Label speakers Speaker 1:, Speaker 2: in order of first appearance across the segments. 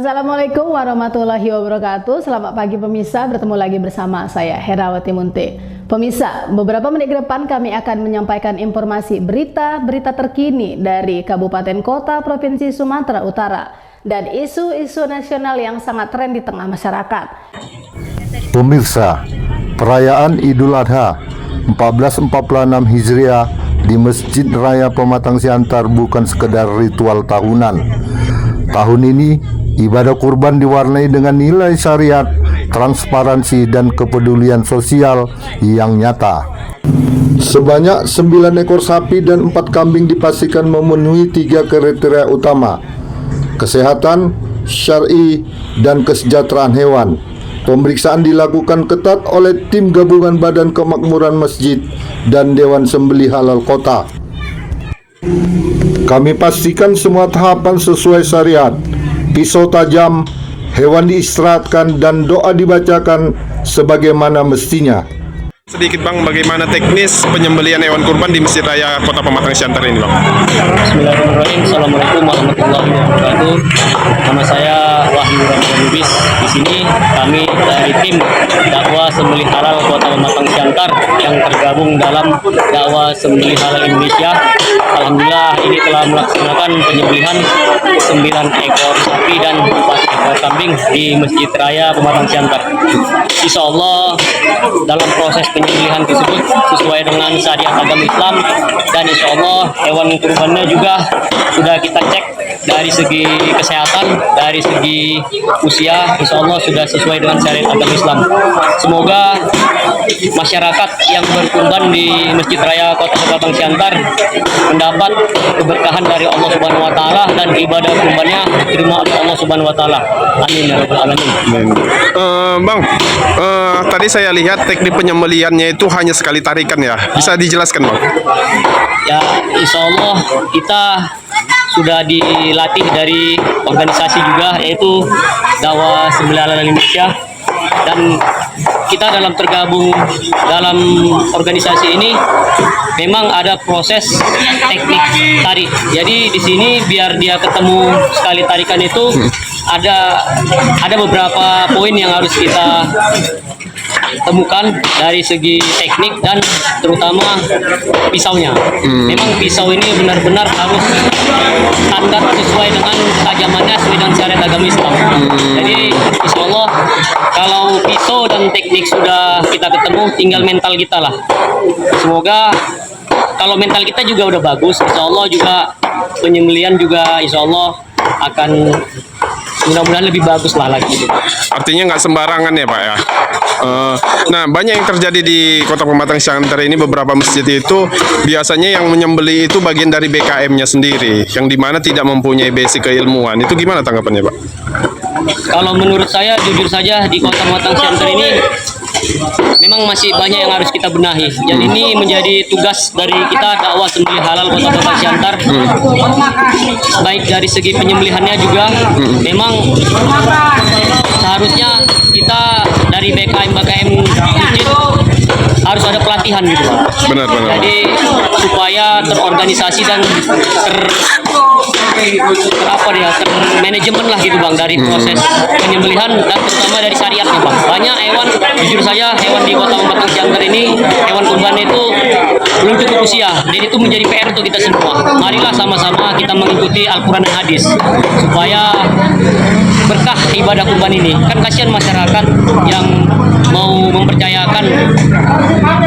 Speaker 1: Assalamualaikum warahmatullahi wabarakatuh. Selamat pagi pemirsa, bertemu lagi bersama saya Herawati Munte. Pemirsa, beberapa menit ke depan kami akan menyampaikan informasi berita terkini dari Kabupaten Kota Provinsi Sumatera Utara dan isu-isu nasional yang sangat tren di tengah masyarakat.
Speaker 2: Pemirsa, perayaan Idul Adha 1446 Hijriah di Masjid Raya Pematang Siantar bukan sekedar ritual tahunan. Tahun ini, ibadah kurban diwarnai dengan nilai syariat, transparansi, dan kepedulian sosial yang nyata. Sebanyak 9 ekor sapi dan 4 kambing dipastikan memenuhi 3 kriteria utama: kesehatan, syar'i, dan kesejahteraan hewan. Pemeriksaan dilakukan ketat oleh tim gabungan Badan Kemakmuran Masjid dan Dewan Sembelih Halal Kota. Kami pastikan semua tahapan sesuai syariat. Pisau tajam, hewan diistirahatkan, dan doa dibacakan sebagaimana mestinya.
Speaker 3: Sedikit Bang, bagaimana teknis penyembelihan hewan kurban di Masjid Raya Kota Pematang Siantar ini Bang?
Speaker 4: Bismillahirrahmanirrahim. Assalamualaikum warahmatullahi wabarakatuh. Nama saya Wahyu Ramadan Lubis. Di sini kami dari tim dakwah sembelih halal Kota Pematang Siantar yang tergabung dalam dakwah sembelih halal Indonesia. Alhamdulillah ini telah melaksanakan penyembelihan 9 ekor sapi dan 4 ekor kambing di Masjid Raya Pematang Siantar. Insya Allah dalam proses penyembelihan tersebut sesuai dengan syariat agama Islam, dan insya Allah hewan kurbannya juga sudah kita cek dari segi kesehatan, dari segi usia, insya Allah sudah sesuai dengan syariat agama Islam. Semoga masyarakat yang berkurban di Masjid Raya Kota Pematang Siantar mendapat keberkahan dari Allah Subhanahu Wa Taala dan ibadah kurbannya diterima oleh Allah Subhanahu Wa Taala. Amin ya rabbal alamin.
Speaker 3: Bang, tadi saya lihat teknik penyembelihannya itu hanya sekali tarikan ya. Bisa dijelaskan Bang?
Speaker 4: Ya, insya Allah kita sudah dilatih dari organisasi juga, yaitu Dakwah Sembelih Halal Indonesia, dan kita dalam tergabung dalam organisasi ini memang ada proses teknik tarik. Jadi di sini biar dia ketemu sekali tarikan itu ada beberapa poin yang harus kita temukan dari segi teknik dan terutama pisaunya. Memang pisau ini benar-benar harus standar sesuai dengan tajamannya, sesuai dengan syariat agama Islam. Jadi insya Allah kalau pisau dan teknik sudah kita ketemu, tinggal mental kita lah. Semoga kalau mental kita juga udah bagus, insya Allah juga penyembelihan juga insya Allah akan mudah-mudahan lebih bagus lah lagi.
Speaker 3: Artinya nggak sembarangan ya Pak ya. Nah, banyak yang terjadi di Kota Pematang Siantar ini, beberapa masjid itu biasanya yang menyembelih itu bagian dari BKM-nya sendiri, yang dimana tidak mempunyai basic keilmuan. Itu gimana tanggapannya Pak?
Speaker 4: Kalau menurut saya, jujur saja di Kota Pematang Siantar ini memang masih banyak yang harus kita benahi. Dan ini menjadi tugas dari kita dakwah sembelih halal Kota Pematang Siantar. Baik dari segi penyembelihannya juga, memang seharusnya kita dari BKM masjid harus ada pelatihan gitu Pak.
Speaker 3: Benar.
Speaker 4: Jadi supaya terorganisasi dan termanajemen lah gitu Bang, dari proses penyembelihan dan terutama dari syariatnya Bang. Banyak hewan, jujur saja hewan di Kota Pematang Siantar ini, hewan kurban itu belum cukup usia, dan itu menjadi PR untuk kita semua. Marilah sama-sama kita mengikuti Al-Quran dan Hadis supaya berkah ibadah kurban ini. Kan kasihan masyarakat yang mau mempercayakan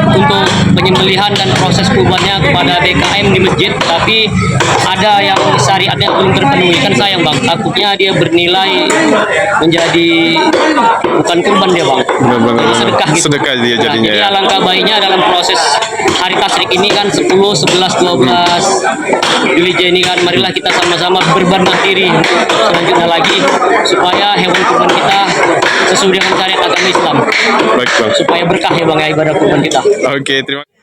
Speaker 4: untuk penyembelihan dan proses kurbannya kepada BKM di masjid, tapi ada yang syariatnya belum terpenuhi. Kan sayang Bang, takutnya dia bernilai menjadi bukan kurban dia Bang, jadi sedekah gitu.
Speaker 3: Sedekah dia jadinya.
Speaker 4: Jadi alangkah baiknya dalam proses hari tasyrik ini kan 10, 11, 12 Dzulhijjah ini kan, marilah kita sama-sama berbenah diri untuk selanjutnya lagi supaya hewan kurban kita sesuai dengan syariat agama Islam.
Speaker 3: Baik Bang.
Speaker 4: Supaya berkah ya Bang ya ibadah kurban kita.
Speaker 3: Oke, terima kasih.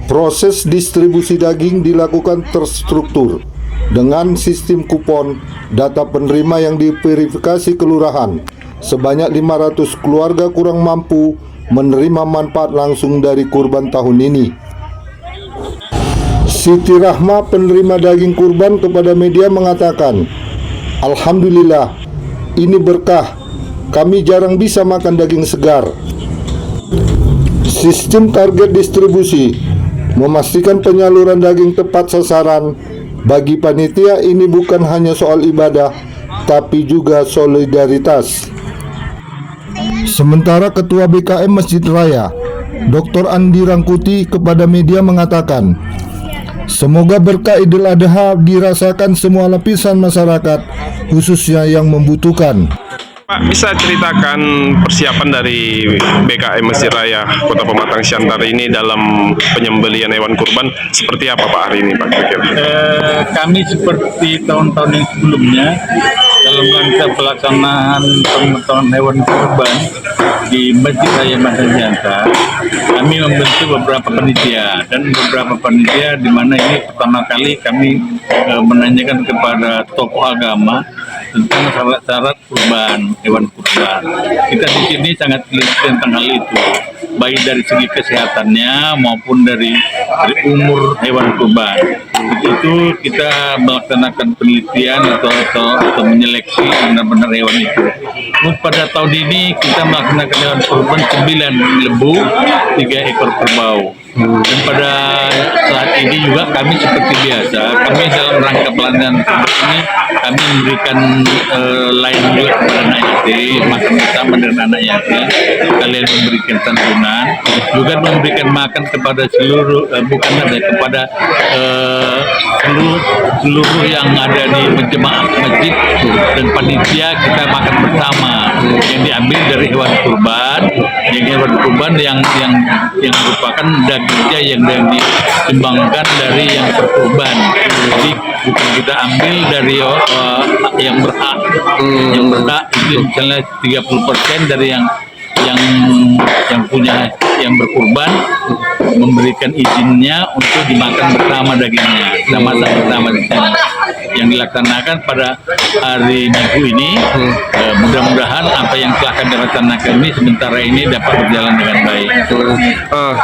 Speaker 2: Proses distribusi daging dilakukan terstruktur dengan sistem kupon data penerima yang diverifikasi kelurahan. Sebanyak 500 keluarga kurang mampu menerima manfaat langsung dari kurban tahun ini. Siti Rahma, penerima daging kurban, kepada media mengatakan, "Alhamdulillah, ini berkah. Kami jarang bisa makan daging segar. Sistem target distribusi memastikan penyaluran daging tepat sasaran. Bagi panitia ini bukan hanya soal ibadah, tapi juga solidaritas. Sementara Ketua BKM Masjid Raya, Dr. Andi Rangkuti kepada media mengatakan, semoga berkah Idul Adha dirasakan semua lapisan masyarakat, khususnya yang membutuhkan.
Speaker 3: Pak, bisa ceritakan persiapan dari BKM Masjid Raya Kota Pematang Siantar ini dalam penyembelihan hewan kurban seperti apa Pak hari ini Pak?
Speaker 5: Kami seperti tahun-tahun yang sebelumnya dalam rangka pelaksanaan pemotongan hewan kurban di Masjid Raya Pematang Siantar, kami membentuk beberapa panitia dan beberapa panitia di mana ini pertama kali kami menanyakan kepada tokoh agama tentang syarat-syarat kurban, hewan kurban. Kita di sini sangat teliti tentang hal itu, baik dari segi kesehatannya maupun dari umur hewan kurban. Itu kita melaksanakan penelitian atau menyeleksi benar-benar hewan itu. Pada tahun ini kita melaksanakan hewan kurban 9 lembu, 3 ekor kerbau. Dan pada saat ini juga kami seperti biasa, kami dalam rangka pelayanan ini kami memberikan lain juga kepada anak yatim, makan bersama dengan anak yatim, kalian memberikan santunan, juga memberikan makan kepada seluruh kepada seluruh yang ada di jemaah masjid dan panitia. Kita makan bersama yang diambil dari hewan kurban, yang merupakan dagingnya yang disumbangkan dari yang berkurban. Jadi bukan kita ambil dari yang berhak. Yang berhak itu misalnya 30% dari yang punya yang berkurban memberikan izinnya untuk dimakan bersama dagingnya, kita masak bersama di sini. Yang dilaksanakan pada hari Minggu ini, mudah-mudahan apa yang telah kami laksanakan ini sementara ini dapat berjalan dengan baik.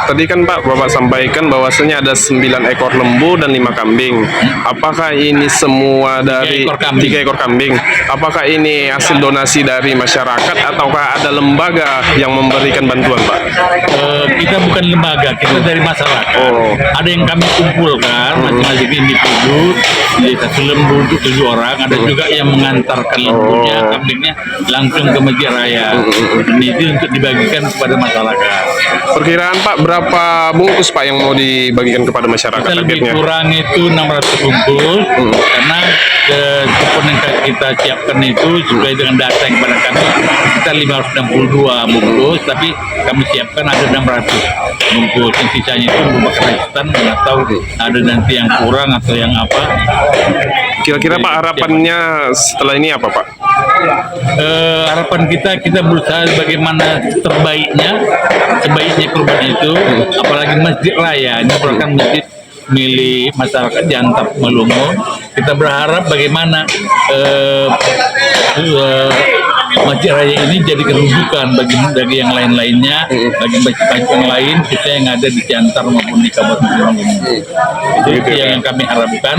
Speaker 3: Tadi kan Pak Bapak sampaikan bahwasanya ada 9 ekor lembu dan 5 kambing. Apakah ini semua dari 3 ekor kambing? Apakah ini hasil donasi dari masyarakat ataukah ada lembaga yang memberikan bantuan Pak?
Speaker 5: Kita bukan lembaga, kita dari masyarakat. Ada yang kami kumpulkan masing-masing individu, jadi satu lembu untuk 7 orang. Ada juga yang mengantarkan lembunya, kambingnya langsung ke Masjid Raya. Dan itu untuk dibagikan kepada masyarakat.
Speaker 3: Perkiraan Pak berapa bungkus Pak yang mau dibagikan kepada masyarakat?
Speaker 5: Kita lebih kurang itu 600 bungkus, karena kupon yang kita siapkan itu sesuai dengan data yang kepada kami, kita 562 bungkus, tapi kami siapkan ada 600 bungkus. Yang sisanya itu berupa restan, nggak tahu ada nanti yang kurang atau yang apa.
Speaker 3: Kira-kira Pak harapannya setelah ini apa Pak?
Speaker 5: Harapan kita berusaha bagaimana sebaiknya kurban itu, apalagi Masjid Raya ini merupakan masjid milik masyarakat Siantar Melungo. Kita berharap bagaimana Masjid Raya ini jadi kerujukan bagi yang lain-lainnya, bagi masjid yang lain kita yang ada di Siantar maupun di Kabupaten Melungo. Itu yang kami harapkan,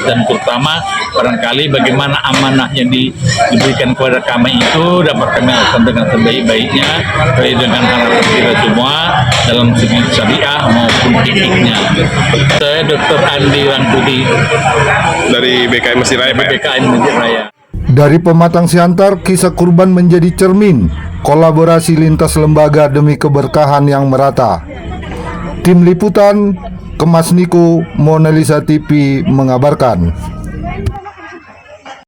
Speaker 5: dan terutama barangkali bagaimana amanahnya diberikan kepada kami itu dapat kami lakukan dengan sebaik-baiknya sesuai dengan harapan kita semua dalam segi syariah maupun fikihnya. Saya Dr. Andi Rangkuti
Speaker 3: dari BKM Masjid Raya Pak.
Speaker 5: BKM Masjid Raya.
Speaker 2: Dari Pematang Siantar, kisah kurban menjadi cermin kolaborasi lintas lembaga demi keberkahan yang merata. Tim Liputan, Kemas Niko, Mona Lisa TV mengabarkan.